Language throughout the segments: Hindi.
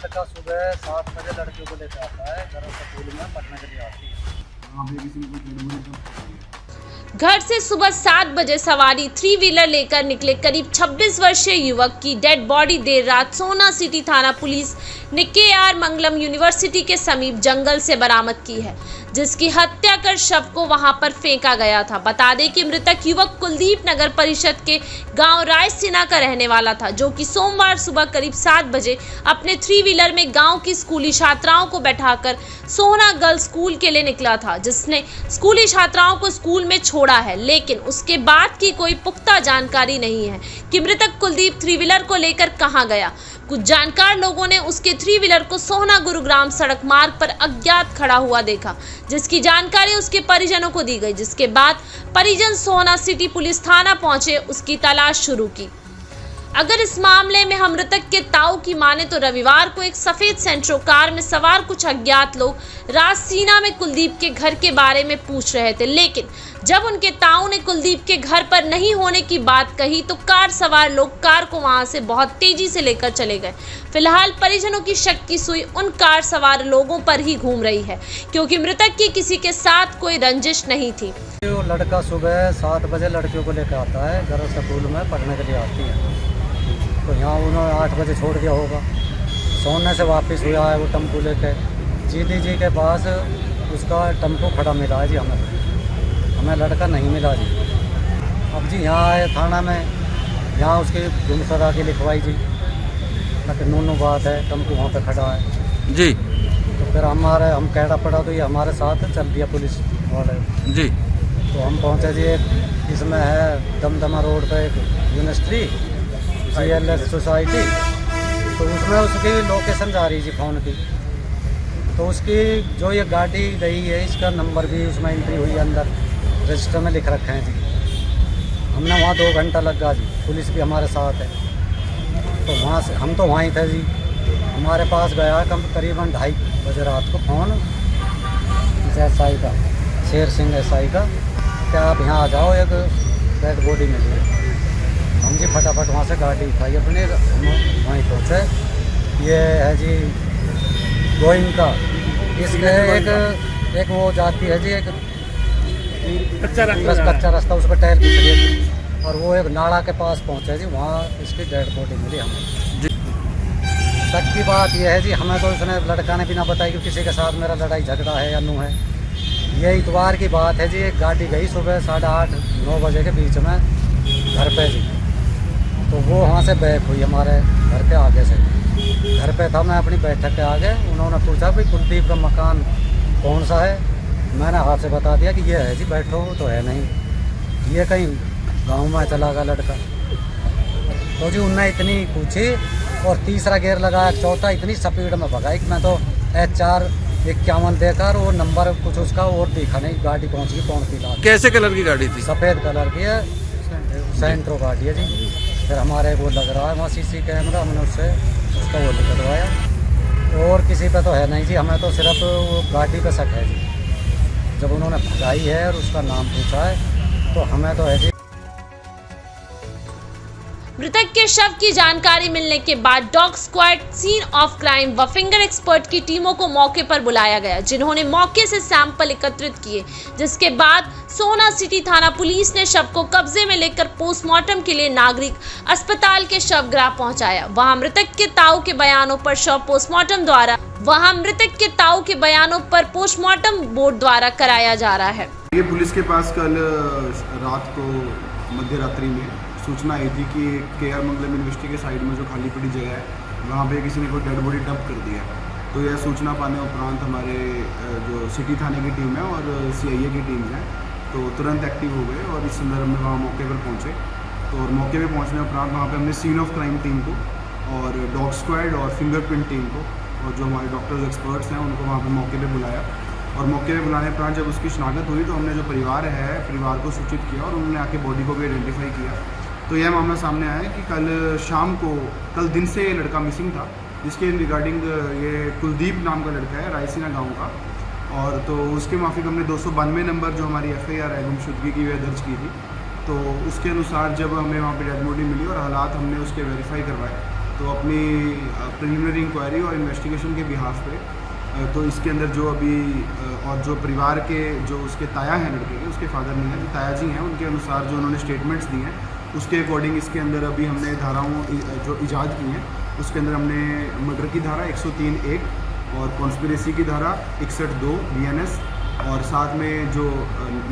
लड़का सुबह 7 बजे लड़कियों को लेकर आता है, घर स्कूल में पढ़ने के लिए आती है। घर से सुबह 7 बजे सवारी 3 व्हीलर लेकर निकले करीब 26 वर्षीय युवक की डेड बॉडी देर रात सोना सिटी थाना पुलिस ने KR मंगलम यूनिवर्सिटी के समीप जंगल से बरामद की है, जिसकी हत्या कर शव को वहां पर फेंका गया था। बता दें कि मृतक युवक कुलदीप नगर परिषद के गांव रायसीना का रहने वाला था, जो कि सोमवार सुबह करीब 7 बजे अपने 3 व्हीलर में गांव की स्कूली छात्राओं को बैठाकर सोना गर्ल्स स्कूल के लिए निकला था, जिसने स्कूली छात्राओं को स्कूल में छोड़ा है। लेकिन उसके बाद की कोई पुख्ता जानकारी नहीं है कि मृतक कुलदीप 3 व्हीलर को लेकर कहां गया। कुछ जानकार लोगों ने उसके 3 व्हीलर को सोहना गुरुग्राम सड़क मार्ग पर अज्ञात खड़ा हुआ देखा, जिसकी जानकारी उसके परिजनों को दी गई, जिसके बाद परिजन सोहना सिटी पुलिस थाना पहुंचे, उसकी तलाश शुरू की। अगर इस मामले में हम मृतक के ताऊ की माने तो रविवार को एक सफेद सेंट्रो कार में सवार कुछ अज्ञात लोग रायसीना में कुलदीप के घर के बारे में पूछ रहे थे, लेकिन जब उनके ताऊ ने कुलदीप के घर पर नहीं होने की बात कही तो कार सवार लोग कार को वहां से बहुत तेजी से लेकर चले गए। फिलहाल परिजनों की शक की सुई उन कार सवार लोगों पर ही घूम रही है, क्योंकि मृतक की किसी के साथ कोई रंजिश नहीं थी। वो लड़का सुबह 7 बजे लड़कियों को लेकर आता है, घर स्कूल में पढ़ने के लिए आती है। तो यहाँ उन्होंने 8 बजे छोड़ दिया होगा। सोने से वापस हुआ है वो टेम्पो लेके जीदी जी के पास, उसका टेम्पो खड़ा मिला है जी। हमें लड़का नहीं मिला जी। अब जी यहाँ आए थाना में, यहाँ उसकी गुमशुदा की लिखवाई जी, लेकिन नूनू बात है, टेम्पो वहाँ पे खड़ा है जी। तो फिर हम कहना पड़ा, तो ये हमारे साथ चल दिया पुलिस वाले जी। तो हम पहुँचे जी। एक इसमें है दमदमा रोड पे एक यूनिवर्सिटी CLS सोसाइटी, तो उसमें उसकी लोकेशन जा रही जी फ़ोन की। तो उसकी जो ये गाड़ी गई है, इसका नंबर भी उसमें एंट्री हुई अंदर, रजिस्टर में लिख रखे हैं जी। हमने वहाँ 2 घंटा लगा जी, पुलिस भी हमारे साथ है। तो वहाँ से हम तो वहाँ ही थे जी। हमारे पास गया करीबन 2:30 बजे रात को फ़ोन SI का, शेर सिंह SI का, क्या आप यहाँ आ जाओ, एक डेड बॉडी मिली है। हम जी फटाफट वहाँ से गाड़ी उठाई अपने, हम वहीं पहुँचे। ये है जी गोइंका, इसमें एक वो जाती है जी, एक कच्चा रास्ता, उस पर टायर पिछड़ी थी, और वो एक नाला के पास पहुँचे जी, वहाँ इसकी डेड बॉडी मिली हमें। शक की बात यह है जी, हमें तो उसने लड़का ने भी ना बताई कि किसी के साथ मेरा लड़ाई झगड़ा है या नू है। ये इतवार की बात है जी। एक गाड़ी गई सुबह 8:30-9 बजे के बीच में घर पे जी, तो वो वहाँ से बैक हुई हमारे घर के आगे से। घर पे था मैं अपनी बैठक के आगे, उन्होंने पूछा भाई कुलदीप का मकान कौन सा है। मैंने हाथ से बता दिया कि ये है जी, बैठो तो है नहीं, ये कहीं गांव में चला गया लड़का। तो जी उनने इतनी पूछी और तीसरा गेयर लगाया, चौथा इतनी स्पीड में भगाई कि मैं तो HR 51 देकर वो नंबर कुछ उसका और दिखा नहीं, गाड़ी पहुँच गई कौन सी गाड़ी। कैसे कलर की गाड़ी थी? सफ़ेद कलर की है, सेंट्रो गाड़ी है जी। फिर हमारे वो लग रहा है वहाँ CC कैमरा, हमने उससे उसका वो निकलवाया, और किसी पे तो है नहीं जी। हमें तो सिर्फ वो गाड़ी पे शक है जी। जब उन्होंने भगाई है और उसका नाम पूछा है तो हमें तो है जी। मृतक के शव की जानकारी मिलने के बाद dog squad, scene of crime व फिंगर एक्सपर्ट की टीमों को मौके पर बुलाया गया, जिन्होंने मौके से सैंपल एकत्रित किए, जिसके बाद सोना सिटी थाना पुलिस ने शव को कब्जे में लेकर पोस्टमार्टम के लिए नागरिक अस्पताल के शवगृह पहुंचाया। वहां मृतक के ताऊ के बयानों पर पोस्टमार्टम बोर्ड द्वारा कराया जा रहा है। ये पुलिस के पास कल रात को मध्य रात्रि में सूचना आई थी कि KR मंगलम यूनिवर्सिटी के साइड में जो खाली पड़ी जगह है, वहाँ पे किसी ने कोई डेड बॉडी डंप कर दिया। तो यह सूचना पाने उपरांत हमारे जो सिटी थाने की टीम है और CIA की टीम है, तो तुरंत एक्टिव हो गए और इस संदर्भ में वहाँ मौके पर पहुँचे। तो और मौके पर पहुँचने उपरांत वहाँ पर हमने सीन ऑफ क्राइम टीम को और डॉग स्क्वाड और फिंगरप्रिंट टीम को और जो हमारे डॉक्टर्स एक्सपर्ट्स हैं उनको वहाँ पर मौके पर बुलाया। और मौके पर बुलाने उपरांत जब उसकी शिनाख्त हुई तो हमने जो परिवार को सूचित किया और उन्होंने आके बॉडी को भी आइडेंटिफाई किया। तो यह मामला सामने आया कि कल दिन से ये लड़का मिसिंग था, जिसके रिगार्डिंग ये कुलदीप नाम का लड़का है, रायसीना गांव का। और तो उसके माफिक हमने 292 नंबर जो हमारी FIR है गुमशुदगी की, वह दर्ज की थी। तो उसके अनुसार जब हमें वहाँ पे डेड बॉडी मिली और हालात हमने उसके वेरीफाई करवाए, तो अपनी प्रिलिमिनरी इंक्वायरी और इन्वेस्टिगेशन के बिहाफ पे तो इसके अंदर जो अभी और जो परिवार के जो उसके ताया हैं लड़के के, उसके फादर नहीं हैं, जो ताया जी हैं, उनके अनुसार जो उन्होंने स्टेटमेंट्स दी हैं उसके अकॉर्डिंग इसके अंदर अभी हमने धाराओं जो इजाद की हैं उसके अंदर हमने मर्डर की धारा 103(1) और कॉन्स्पिरेसी की धारा 61(2) BNS और साथ में जो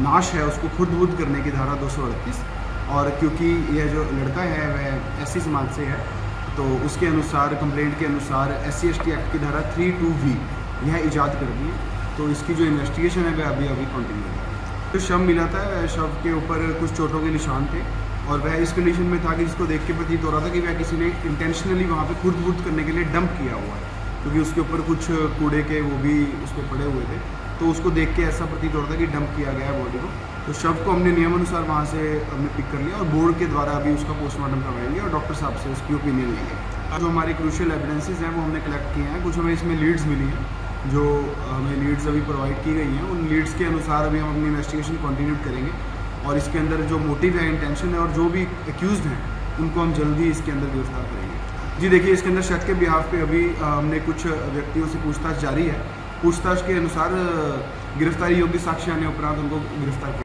नाश है उसको खुर्द-बुर्द करने की धारा 238। और क्योंकि यह जो लड़का है वह SC समाज से है तो उसके अनुसार कंप्लेंट के अनुसार SC/ST एक्ट की धारा 32V यह इजाद कर दी। तो इसकी जो इन्वेस्टिगेशन है वह अभी कंटिन्यू है। जो शव मिला था वह शव के ऊपर कुछ चोटों के निशान थे और वह इस कंडीशन में था कि जिसको देख के प्रतीत हो रहा था कि वह किसी ने इंटेंशनली वहाँ पे खुर्द-बुर्द करने के लिए डंप किया हुआ है, क्योंकि उसके ऊपर कुछ कूड़े के वो भी उस पर पड़े हुए थे। तो उसको देख के ऐसा प्रतीत हो रहा था कि डंप किया गया है बॉडी को। तो शव को हमने नियमानुसार वहाँ से हमने पिक कर लिया और बोर्ड के द्वारा अभी उसका पोस्टमार्टम करवाएंगे और डॉक्टर साहब से उसकी ओपिनियन लेंगे। जो हमारे क्रूशियल एविडेंसेस हैं वो हमने कलेक्ट किए हैं। कुछ हमें इसमें लीड्स मिली हैं, जो हमें लीड्स अभी प्रोवाइड की गई हैं। उन लीड्स के अनुसार अभी हम अपनी इन्वेस्टिगेशन कंटिन्यू करेंगे और इसके अंदर जो मोटिव है, इंटेंशन है और जो भी एक्यूज्ड हैं उनको हम जल्दी इसके अंदर गिरफ्तार करेंगे। जी देखिए, इसके अंदर शक के बिहाफ पे अभी हमने कुछ व्यक्तियों से पूछताछ जारी है। पूछताछ के अनुसार गिरफ्तारी योग्य साक्ष्य आने उपरांत उनको गिरफ्तार किया।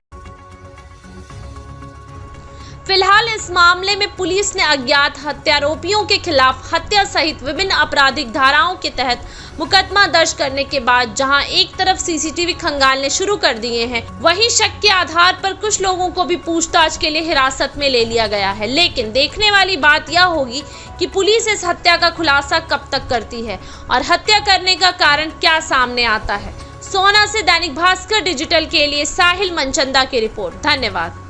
फिलहाल इस मामले में पुलिस ने अज्ञात हत्यारोपियों के खिलाफ हत्या सहित विभिन्न आपराधिक धाराओं के तहत मुकदमा दर्ज करने के बाद जहां एक तरफ सीसीटीवी खंगालने शुरू कर दिए हैं, वहीं शक के आधार पर कुछ लोगों को भी पूछताछ के लिए हिरासत में ले लिया गया है। लेकिन देखने वाली बात यह होगी कि पुलिस इस हत्या का खुलासा कब तक करती है और हत्या करने का कारण क्या सामने आता है। सोना से दैनिक भास्कर डिजिटल के लिए साहिल मनचंदा की रिपोर्ट। धन्यवाद।